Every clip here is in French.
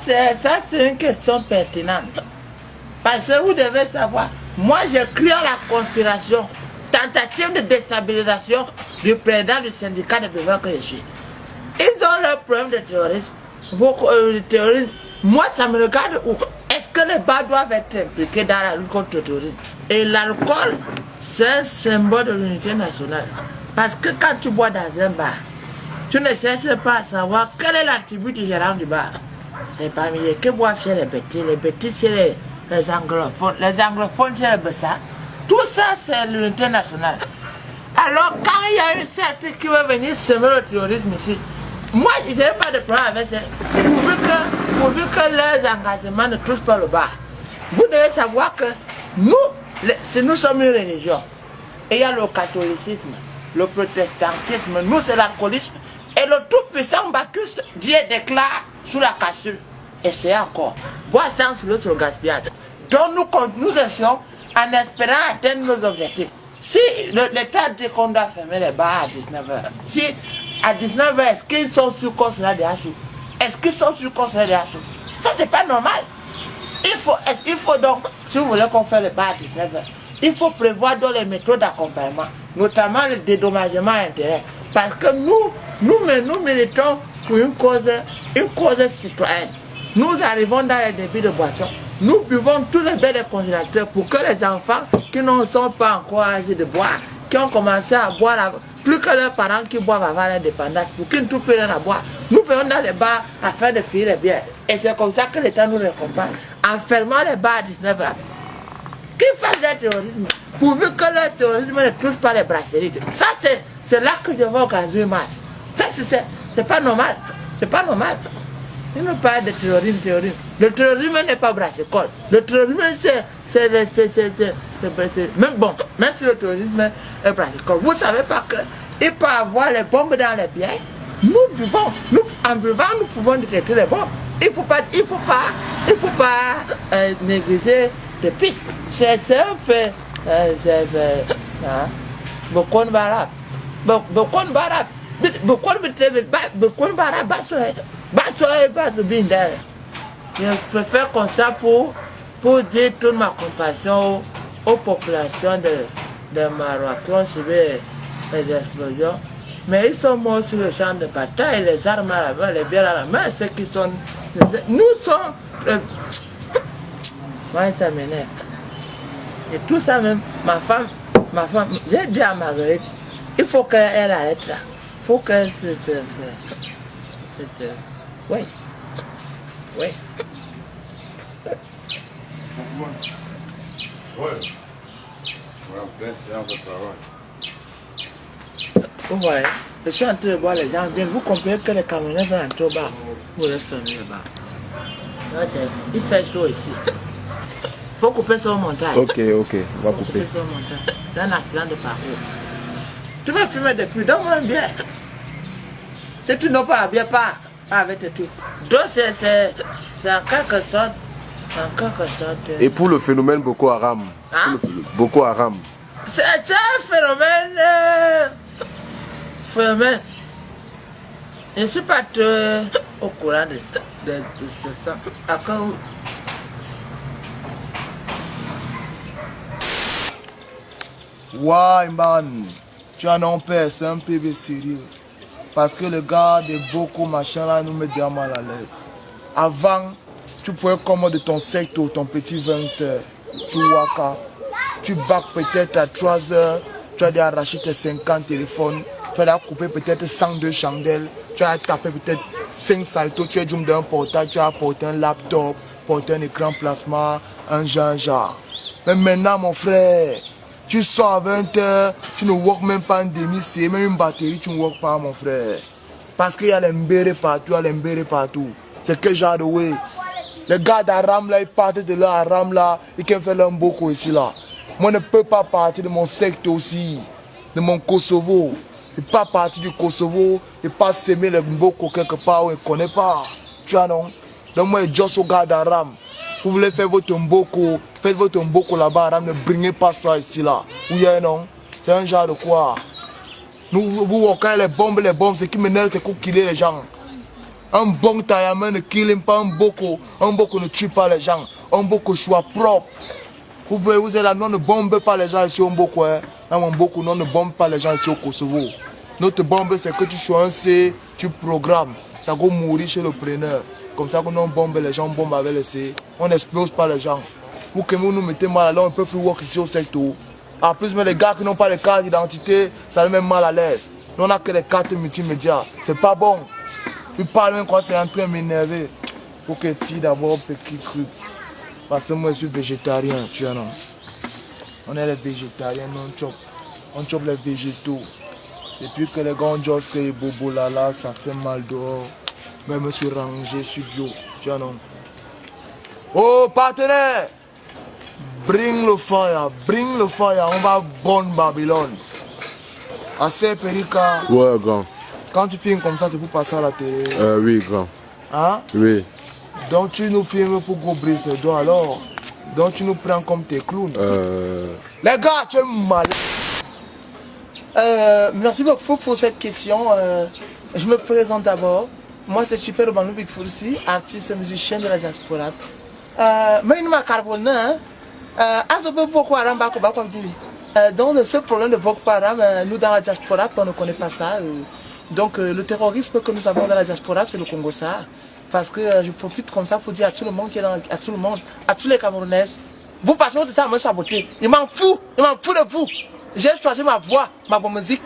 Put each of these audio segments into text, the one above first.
c'est une question pertinente. Parce que vous devez savoir, moi je crie à la conspiration, tentative de déstabilisation du président du syndicat de Bénin que je suis. Ils ont leur problème de terrorisme. De terrorisme. Moi ça me regarde où? Est-ce que les bars doivent être impliqués dans la lutte contre le terrorisme? Et l'alcool, c'est un symbole de l'unité nationale. Parce que quand tu bois dans un bar, tu ne cherches pas à savoir quel est l'attribut du gérant du bar. Et parmi les que boivent chez les bêtises chez les anglophones chez les bessards. Tout ça, c'est l'unité nationale. Alors, quand il y a une certaine qui veut venir semer le terrorisme ici, moi, je n'ai pas de problème avec ça. Pourvu que leurs engagements ne touchent pas le bar. Vous devez savoir que nous sommes une religion. Et il y a le catholicisme, le protestantisme, nous c'est l'alcoolisme. Et le tout-puissant Bacchus, Dieu déclare sous la cassure. Et c'est encore. Boire sans sur le gaspillage. Donc nous essayons en espérant atteindre nos objectifs. Si l'État dit qu'on doit fermer les bars à 19h, si à 19h, est-ce qu'ils sont sûrs qu'on sera des assauts? Est-ce qu'ils sont sûrs qu'on sera des assauts? Ça, c'est pas normal. Il faut donc, si vous voulez qu'on fasse les bars à 19h, il faut prévoir dans les méthodes d'accompagnement, notamment le dédommagement à intérêt. Parce que nous militons pour une cause citoyenne. Nous arrivons dans les débits de boissons. Nous buvons tous les bains des congélateurs pour que les enfants qui ne sont pas encore âgés de boire, qui ont commencé à boire, plus que leurs parents qui boivent avant l'indépendance, pour qu'ils ne trouvent plus rien à boire. Nous venons dans les bars afin de finir les bières. Et c'est comme ça que l'État nous récompense. En fermant les bars à 19h. Qu'ils fassent le terrorisme, pourvu que le terrorisme ne touche pas les brasseries. Ça, c'est là que je vais organiser une masse. Ça, c'est pas normal. C'est pas normal. Il ne parle de terrorisme. Le terrorisme n'est pas brassicole. Le terrorisme, c'est même bon, même si le terrorisme est brassicole. Vous ne savez pas qu'il peut y avoir les bombes dans les bières. En buvant, nous pouvons détecter les bombes. Il ne faut pas négliger les pistes. C'est un fait. Beaucoup de barab. Je préfère comme ça pour dire toute ma compassion aux populations de Maroc qui ont subi les explosions. Mais ils sont morts sur le champ de bataille, les armes à la main, les bières à la main, ceux qui sont... Nous sommes... Moi, ça m'énerve. Et tout ça même, ma femme, j'ai dit à Marguerite, il faut qu'elle arrête ça. Il faut qu'elle oui. Oui. Vous voyez, je suis en train de voir les gens bien. Vous comprenez que les camionneurs vont entrer au bar. Vous les fermez le bar. Il fait chaud ici. Il faut couper sur le montage. Ok, on va couper. C'est un accident de parcours. Tu vas fumer depuis, donne-moi une bière. Si tu n'as pas la bière, pas avec tes trucs. Donc c'est en quelque sorte. Et pour le phénomène Boko Haram, Boko Haram. C'est un phénomène. Je ne suis pas très au courant de ça. Ouais, man, tu en as peur, c'est un peu sérieux. Parce que le gars de Boko machin là nous met bien mal à l'aise. Avant, tu pouvais commander ton secteur, ton petit 20h, tu waka, tu bacs peut-être à 3h, tu as dû arracher tes 50 téléphones, tu as dû couper peut-être 102 chandelles, tu as tapé peut-être 5 saltos, tu as dû d'un portable, tu as apporté un laptop, porté un écran plasma, un genre. Mais maintenant mon frère, tu sors à 20h, tu ne work même pas un demi-c'est, même une batterie, tu ne work pas mon frère. Parce qu'il y a les mbérés partout, C'est quel genre de way? Les gars d'Aram là, ils partent de là, Aram là, ils peuvent faire leur Boko ici là. Moi je ne peux pas partir de mon secteur aussi, de mon Kosovo. Je ne peux pas partir du Kosovo et pas s'aimer les Boko quelque part où je ne connais pas. Tu vois non? Donc moi je suis au gars d'Aram. Vous voulez faire votre Mboko, faites votre Mboko là-bas, ne bringez pas ça ici là. Oui, non? C'est un genre de quoi? Vous voyez les bombes, c'est qui m'énerve, c'est pour killer les gens. Un bon tailleur ne kill pas un boko ne tue pas les gens. Un boko soit propre. Vous voyez, vous êtes là, nous ne bombe pas les gens ici au Mboko. Hein. Dans Mboko, nous ne bombe pas les gens ici au Kosovo. Notre bombe, c'est que tu sois un C, tu programmes. Ça va mourir chez le preneur. Comme ça, quand on bombe les gens, on bombe avec les C. On n'explose pas les gens. Pour que vous nous mettez mal à l'aise, on ne peut plus voir ici au secteur. En plus, mais les gars qui n'ont pas les cartes d'identité, ça les met mal à l'aise. Nous, on n'a que les cartes multimédia. C'est pas bon. Tu parles même quand c'est en train de m'énerver. Faut que tu d'abord petit truc. Parce que moi je suis végétarien, tu vois non. On est les végétariens, on chope les végétaux. Depuis que les gars ont dit que les bobos là, ça fait mal dehors. Mais je me suis rangé, je suis bio, tu vois non. Oh partenaire, bring le fire, on va bon Babylone. Assez Périka. Ouais grand. Quand tu filmes comme ça, c'est pour passer à la télé. Oui grand. Hein? Oui. Donc tu nous filmes pour qu'on brise les doigts alors. Donc tu nous prends comme tes clowns. Les gars, tu es malade. Merci beaucoup pour cette question. Je me présente d'abord. Moi c'est Super Urban Big Foursi, artiste et musicien de la diaspora. Mais il m'a carboné. Donc ce problème de Boko Haram, nous dans la diaspora, on ne connaît pas ça. Donc le terrorisme que nous avons dans la diaspora, c'est le Congo ça. Parce que je profite comme ça pour dire à tout le monde qui est dans, à tout le monde, à tous les Camerounais, vous passez votre temps à me saboter. Il m'en fout de vous. J'ai choisi ma voix, ma bonne musique,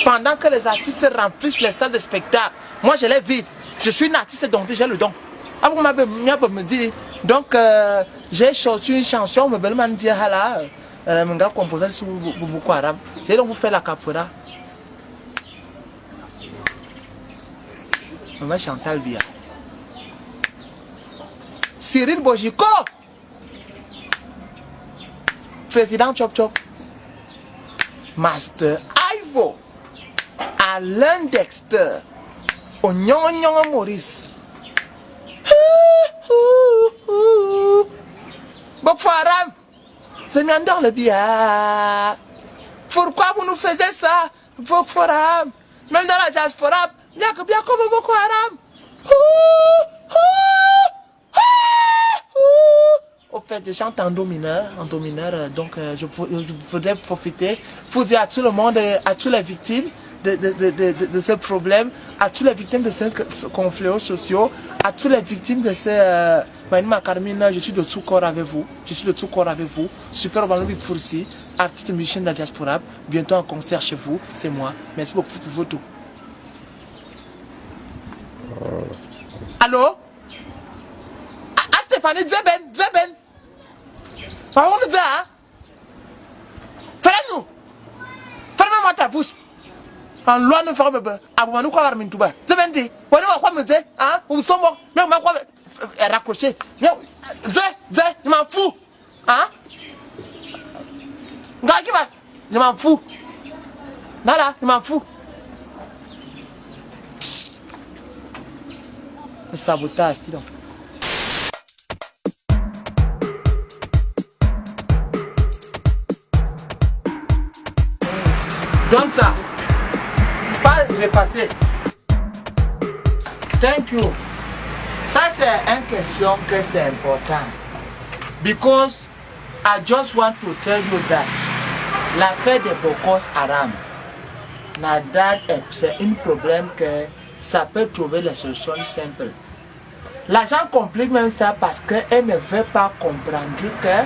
pendant que les artistes remplissent les salles de spectacle. Moi je les vide. Je suis une artiste donc j'ai le don. Donc j'ai sorti une chanson, me belle dit hala, mon gars composé sur Boko Haram. J'ai donc vous faire la capoeira. Maman Chantal Bia. Cyril Bojiko, Président Chop Chop, Master Ivo, Alain Dexter, Onyonyon Maurice. Boko Haram, c'est bien dans le bien. Pourquoi vous nous faites ça, Boko Haram? Même dans la diaspora, il y a que bien comme Boko Haram. Au fait, je chante en do mineur, donc je voudrais profiter pour dire à tout le monde, à toutes les victimes de ce problème, à toutes les victimes de ces conflits sociaux, à toutes les victimes de ces... je suis de tout corps avec vous, Super Urban Big Foursi, artiste musicien de la diaspora, bientôt en concert chez vous, c'est moi. Merci beaucoup pour votre tout. Allô? Stéphanie Zeben. Par où nous hein? Fais-nous! Ferme-moi ta bouche! En loi, nous ferons bébé. Abou, nous quoi, Armin Touba? Zeben dit, on va quoi me dire? Hein? Ou sommes morts? Mais on m'a quoi raccrocher? Je m'en fous! Hein? Je m'en fous! Nada, je m'en fous! Le sabotage, dis donc. Donc ça, pas repasser. Thank you. Ça c'est une question que c'est important. Because I just want to tell you that l'affaire de Boko Haram, c'est un problème que ça peut trouver les solutions simples. L'argent complique même ça parce qu'elle ne veut pas comprendre que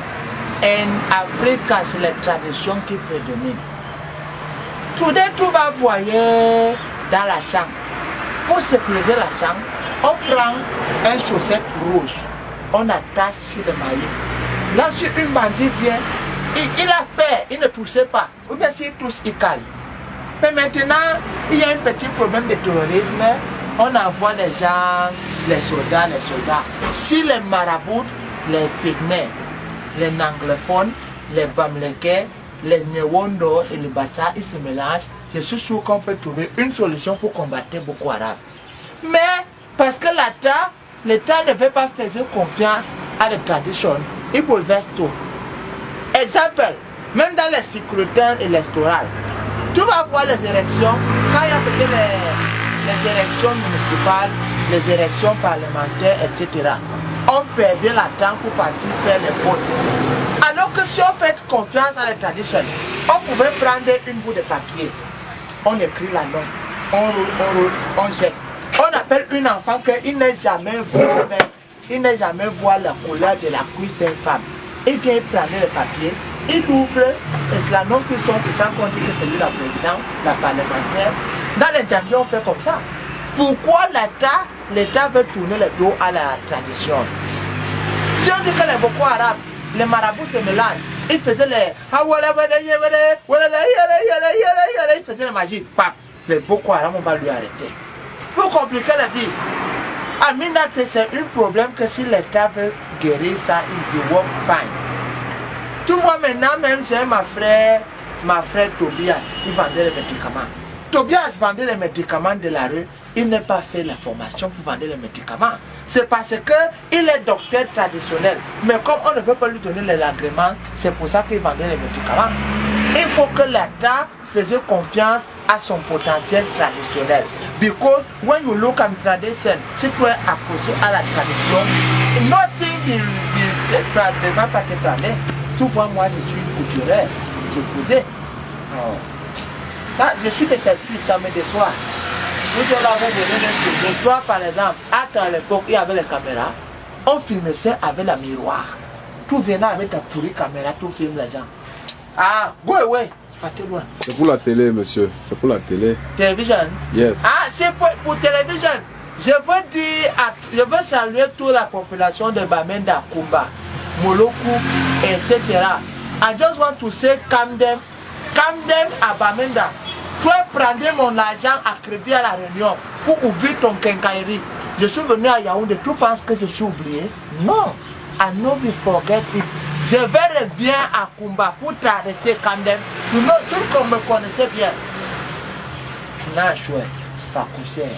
en Afrique, c'est les traditions qui prédominent. Tout va voyer dans la chambre. Pour sécuriser la chambre, on prend un chaussette rouge, on attache sur le maïs. Là, si une bandit vient, il a peur, il ne touchait pas. Ou bien s'il touche, il calme. Mais maintenant, il y a un petit problème de terrorisme. On envoie les gens, les soldats. Si les marabouts, les pygmées, les anglophones, les bamlekais, les Nyewondo et les Bata, ils se mélangent. Je suis sûr qu'on peut trouver une solution pour combattre Boko Haram. Mais parce que l'État ne veut pas faire confiance à la tradition, il bouleverse tout. Exemple, même dans les scrutins électoraux, tu vas voir les élections, quand il y a peut-être les élections municipales, les élections parlementaires, etc. On perdait la temps pour partir faire les votes. Alors que si on fait confiance à la tradition, on pouvait prendre une bout de papier, on écrit la note, on roule, on jette. On appelle un enfant qu'il n'est jamais vu, il n'est jamais voir la couleur de la cuisse d'une femme. Il vient prendre le papier, il ouvre, et c'est la note qui sort, c'est sans compter que c'est lui la présidente, la parlementaire. Dans l'interview, on fait comme ça. Pourquoi l'État veut tourner le dos à la tradition? Si on dit que les Boko Haram, les marabouts se mélangent, ils faisaient les... Ils faisaient la magie, pap, les Boko Haram, on va lui arrêter. Pour compliquer la vie. Amina, c'est un problème que si l'État veut guérir ça, il dit work fine. Tu vois maintenant, même j'ai ma frère Tobias, il vendait les médicaments. Tobias vendait les médicaments de la rue, il n'a pas fait la formation pour vendre les médicaments. C'est parce qu'il est docteur traditionnel. Mais comme on ne veut pas lui donner l'agrément, c'est pour ça qu'il vendait les médicaments. Il faut que l'État fasse confiance à son potentiel traditionnel. Because when you look at tradition, si tu es accroché à la tradition, nothing ne va pas te parler. Tu vois, moi je suis couturière, je cousais. Je suis de cette fille, ça me déçoit. Vous l'avez donné de toi par exemple, à l'époque, il y avait les caméras, on filmait ça avec la miroir. Tout venait avec ta pourrie caméra, tout filme les gens. Ah, go away. C'est pour la télé, monsieur. C'est pour la télé. Télévision? Yes. Ah, c'est pour télévision. Je veux dire, je veux saluer toute la population de Bamenda, Kumba, Moloku, etc. I just want to say, calm them à Bamenda. Tu as pris mon argent à crédit à la Réunion pour ouvrir ton quincaillerie. Je suis venu à Yaoundé, tu penses que je suis oublié? Non. I know we forget it. Je vais revenir à Kumba pour t'arrêter quand même. Tu ne me connaissais bien. Non, chouette, ça couchait.